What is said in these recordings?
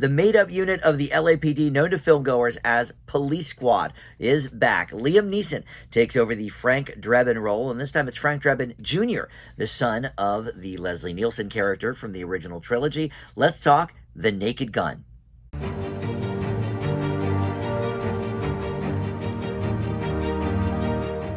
The made-up unit of the LAPD, known to filmgoers as Police Squad, is back. Liam Neeson takes over the Frank Drebin role, and this time it's Frank Drebin Jr., the son of the Leslie Nielsen character from the original trilogy. Let's talk The Naked Gun.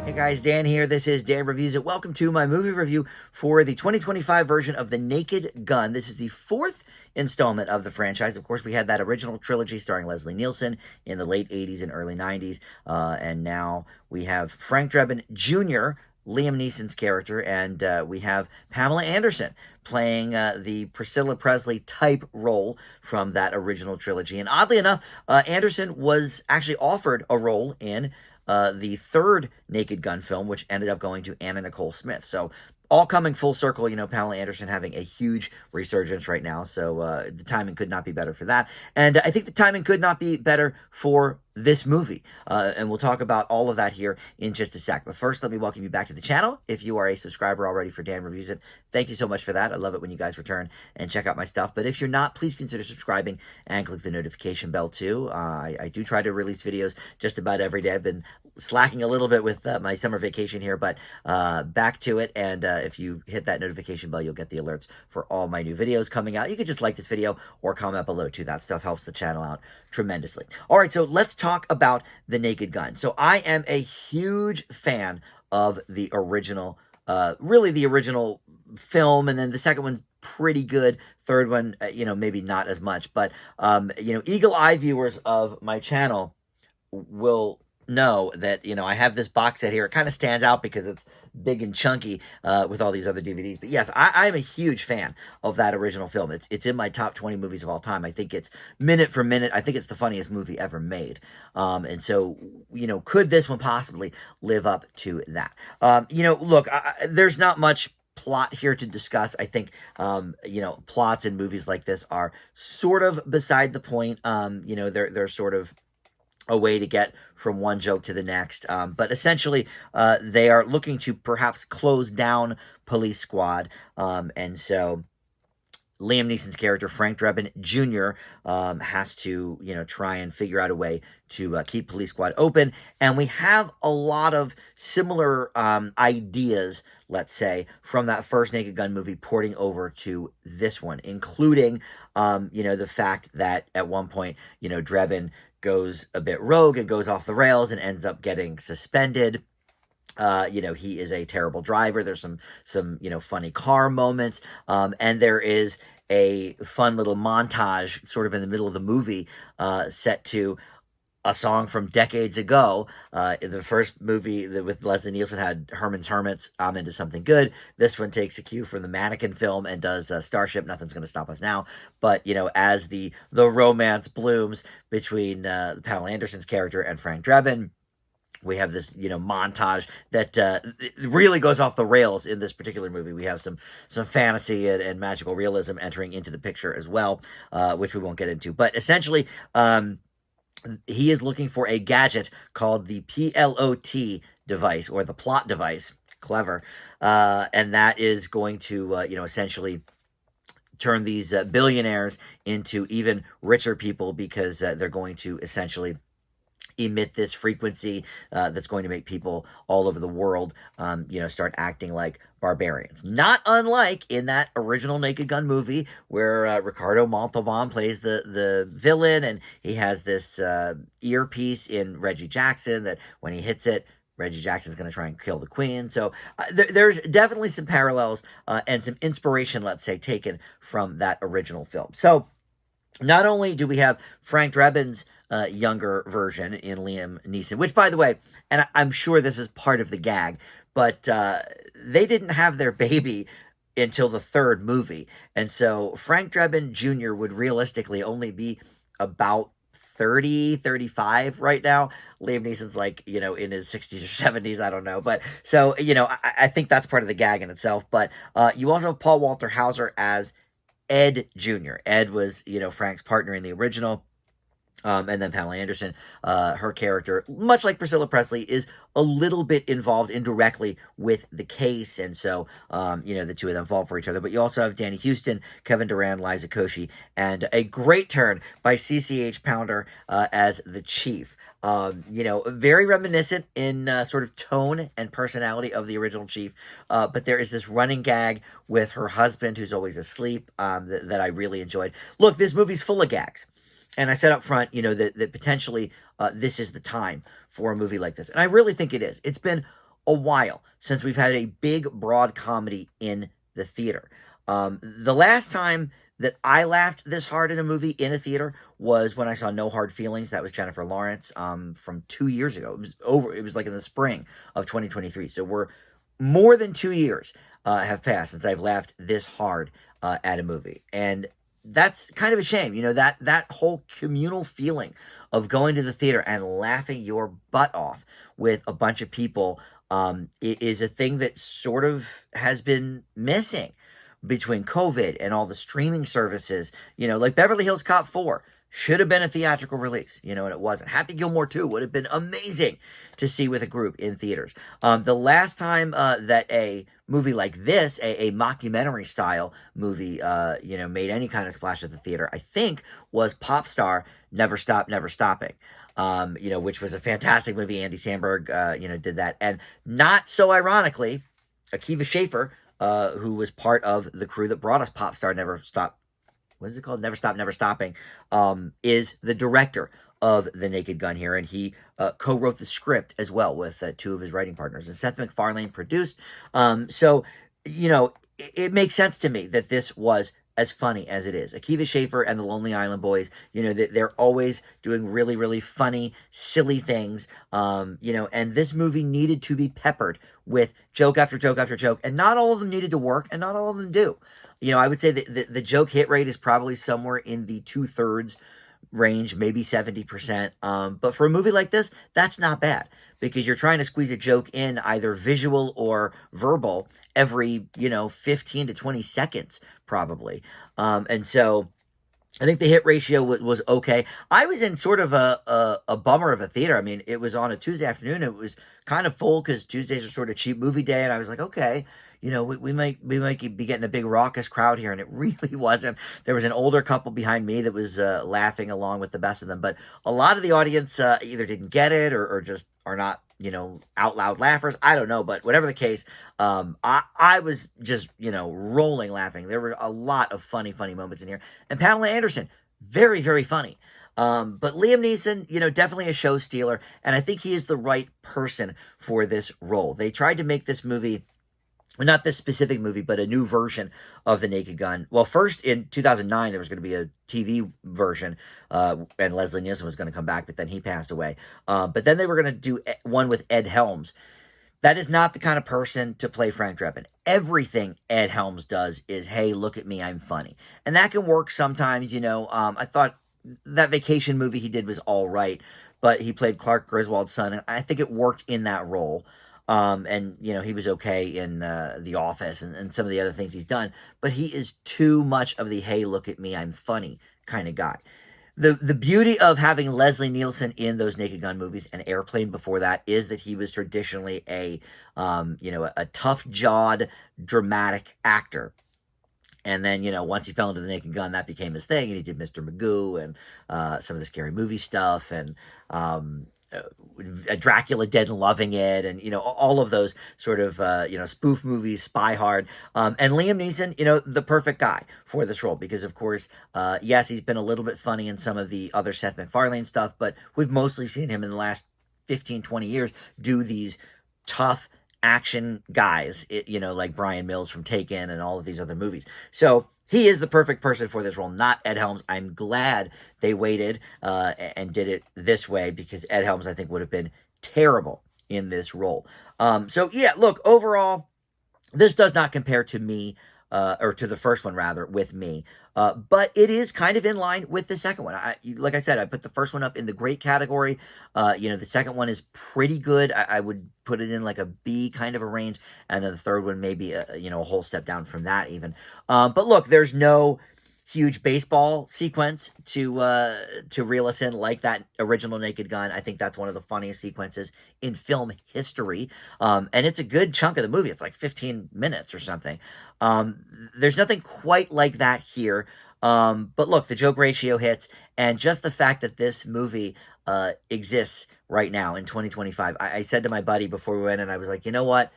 Hey guys, Dan here. This is Dan Reviews It. Welcome to my movie review for the 2025 version of The Naked Gun. This is the fourth installment of the franchise. Of course, we had that original trilogy starring Leslie Nielsen in the late 80s and early 90s. And now we have Frank Drebin Jr., Liam Neeson's character, and we have Pamela Anderson playing the Priscilla Presley type role from that original trilogy. And oddly enough, Anderson was actually offered a role in the third Naked Gun film, which ended up going to Anna Nicole Smith. So all coming full circle, you know, Pamela Anderson having a huge resurgence right now. So the timing could not be better for that. And I think the timing could not be better for this movie. And we'll talk about all of that here in just a sec. But first, let me welcome you back to the channel. If you are a subscriber already for Dan Reviews It, thank you so much for that. I love it when you guys return and check out my stuff. But if you're not, please consider subscribing and click the notification bell too. I do try to release videos just about every day. I've been slacking a little bit with my summer vacation here, but back to it. And if you hit that notification bell, you'll get the alerts for all my new videos coming out. You can just like this video or comment below too. That stuff helps the channel out tremendously. All right, so let's talk about The Naked Gun. So I am a huge fan of the original, really the original film, and then the second one's pretty good. Third one, you know, maybe not as much, but you know, eagle eye viewers of my channel will know that, you know, I have this box set here. It kind of stands out because it's big and chunky with all these other DVDs. But yes, I am a huge fan of that original film. It's in my top 20 movies of all time. I think it's minute for minute. I think it's the funniest movie ever made. And so, you know, could this one possibly live up to that? You know, look, there's not much plot here to discuss. I think, you know, plots in movies like this are sort of beside the point. You know, they're sort of a way to get from one joke to the next. But essentially, they are looking to perhaps close down Police Squad. And so Liam Neeson's character, Frank Drebin Jr., has to, you know, try and figure out a way to keep Police Squad open. And we have a lot of similar ideas, let's say, from that first Naked Gun movie porting over to this one, including, you know, the fact that at one point, you know, Drebin goes a bit rogue and goes off the rails and ends up getting suspended. You know, he is a terrible driver. There's some, you know, funny car moments. And there is a fun little montage sort of in the middle of the movie, set to a song from decades ago. The first movie with Leslie Nielsen had Herman's Hermits, I'm Into Something Good. This one takes a cue from the Mannequin film and does Starship, Nothing's Gonna Stop Us Now. But, you know, as the romance blooms between Pamela Anderson's character and Frank Drebin, we have this, you know, montage that really goes off the rails in this particular movie. We have some fantasy and magical realism entering into the picture as well, which we won't get into. But essentially, he is looking for a gadget called the PLOT device, or the plot device. Clever. And that is going to, you know, essentially turn these billionaires into even richer people, because they're going to essentially emit this frequency that's going to make people all over the world, you know, start acting like barbarians. Not unlike in that original Naked Gun movie where Ricardo Montalban plays the villain, and he has this earpiece in Reggie Jackson that when he hits it, Reggie Jackson's going to try and kill the queen. So there's definitely some parallels and some inspiration, let's say, taken from that original film. So not only do we have Frank Drebin's younger version in Liam Neeson, which, by the way, and I'm sure this is part of the gag, but they didn't have their baby until the third movie. And so Frank Drebin Jr. would realistically only be about 30, 35 right now. Liam Neeson's like, you know, in his 60s or 70s, I don't know. But so, you know, I think that's part of the gag in itself. But you also have Paul Walter Hauser as Ed Jr. Ed was, you know, Frank's partner in the original. And then Pamela Anderson, her character, much like Priscilla Presley, is a little bit involved indirectly with the case. And so, the two of them fall for each other. But you also have Danny Houston, Kevin Durand, Liza Koshy, and a great turn by CCH Pounder as the chief. Very reminiscent in sort of tone and personality of the original chief. But there is this running gag with her husband who's always asleep that I really enjoyed. Look, this movie's full of gags. And I said up front, that potentially this is the time for a movie like this. And I really think it is. It's been a while since we've had a big, broad comedy in the theater. The last time that I laughed this hard in a movie in a theater was when I saw No Hard Feelings. That was Jennifer Lawrence from 2 years ago. It was like in the spring of 2023. So we're more than 2 years have passed since I've laughed this hard at a movie. And that's kind of a shame, that whole communal feeling of going to the theater and laughing your butt off with a bunch of people is a thing that sort of has been missing between COVID and all the streaming services. Like Beverly Hills Cop 4 should have been a theatrical release, and it wasn't. Happy Gilmore 2 would have been amazing to see with a group in theaters. The last time that a movie like this, a mockumentary style movie, made any kind of splash at the theater, I think was Pop Star Never Stop, Never Stopping. Which was a fantastic movie. Andy Samberg, did that. And not so ironically, Akiva Schaffer, who was part of the crew that brought us Pop Star Never Stop, what is it called? Never Stop, Never Stopping, is the director of The Naked Gun here, and he co-wrote the script as well with two of his writing partners. And Seth MacFarlane produced. It makes sense to me that this was as funny as it is. Akiva Schaffer and the Lonely Island Boys, they're always doing really, really funny, silly things, and this movie needed to be peppered with joke after joke after joke, and not all of them needed to work, and not all of them do. I would say that the joke hit rate is probably somewhere in the 2/3 range, maybe 70%. But for a movie like this, that's not bad because you're trying to squeeze a joke in either visual or verbal every, 15 to 20 seconds, probably. And so I think the hit ratio was okay. I was in sort of a bummer of a theater. I mean, it was on a Tuesday afternoon. It was kind of full because Tuesdays are sort of cheap movie day. And I was like, okay, we might be getting a big raucous crowd here. And it really wasn't. There was an older couple behind me that was laughing along with the best of them. But a lot of the audience either didn't get it or just are not, out loud laughers. I don't know, but whatever the case, I was just, rolling laughing. There were a lot of funny moments in here. And Pamela Anderson, very, very funny. But Liam Neeson, definitely a show stealer. And I think he is the right person for this role. They tried to make this movie, well, not this specific movie, but a new version of The Naked Gun. Well, first in 2009, there was going to be a TV version, and Leslie Nielsen was going to come back, but then he passed away. But then they were going to do one with Ed Helms. That is not the kind of person to play Frank Drebin. Everything Ed Helms does is, hey, look at me, I'm funny. And that can work sometimes, I thought that vacation movie he did was all right, but he played Clark Griswold's son, and I think it worked in that role. And he was okay in The Office and some of the other things he's done, but he is too much of the hey, look at me, I'm funny kind of guy. The beauty of having Leslie Nielsen in those Naked Gun movies and Airplane before that is that he was traditionally a tough-jawed, dramatic actor. And then, once he fell into The Naked Gun, that became his thing, and he did Mr. Magoo and some of the Scary Movie stuff, and Dracula Dead and Loving It, and all of those sort of spoof movies, Spy Hard, and Liam Neeson, the perfect guy for this role because of course, yes, he's been a little bit funny in some of the other Seth MacFarlane stuff, but we've mostly seen him in the last 15-20 years do these tough action guys, like Brian Mills from Taken and all of these other movies. So he is the perfect person for this role, not Ed Helms. I'm glad they waited and did it this way because Ed Helms, I think, would have been terrible in this role. Look, overall, this does not compare to me, or to the first one, rather, with me. But it is kind of in line with the second one. Like I said, I put the first one up in the great category. The second one is pretty good. I would put it in like a B kind of a range. And then the third one maybe, a whole step down from that even. But look, there's no huge baseball sequence to reel us in, like that original Naked Gun. I think that's one of the funniest sequences in film history. And it's a good chunk of the movie. It's like 15 minutes or something. There's nothing quite like that here. But look, the joke ratio hits, and just the fact that this movie exists right now in 2025. I said to my buddy before we went, and I was like, you know what?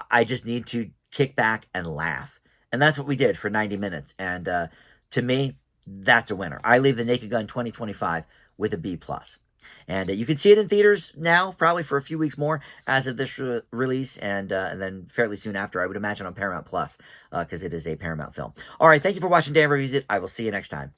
I just need to kick back and laugh. And that's what we did for 90 minutes. And to me, that's a winner. I leave the Naked Gun 2025 with a B plus. And you can see it in theaters now, probably for a few weeks more as of this release, and then fairly soon after, I would imagine, on Paramount Plus, because it is a Paramount film. All right, thank you for watching Dan Reviews It. I will see you next time.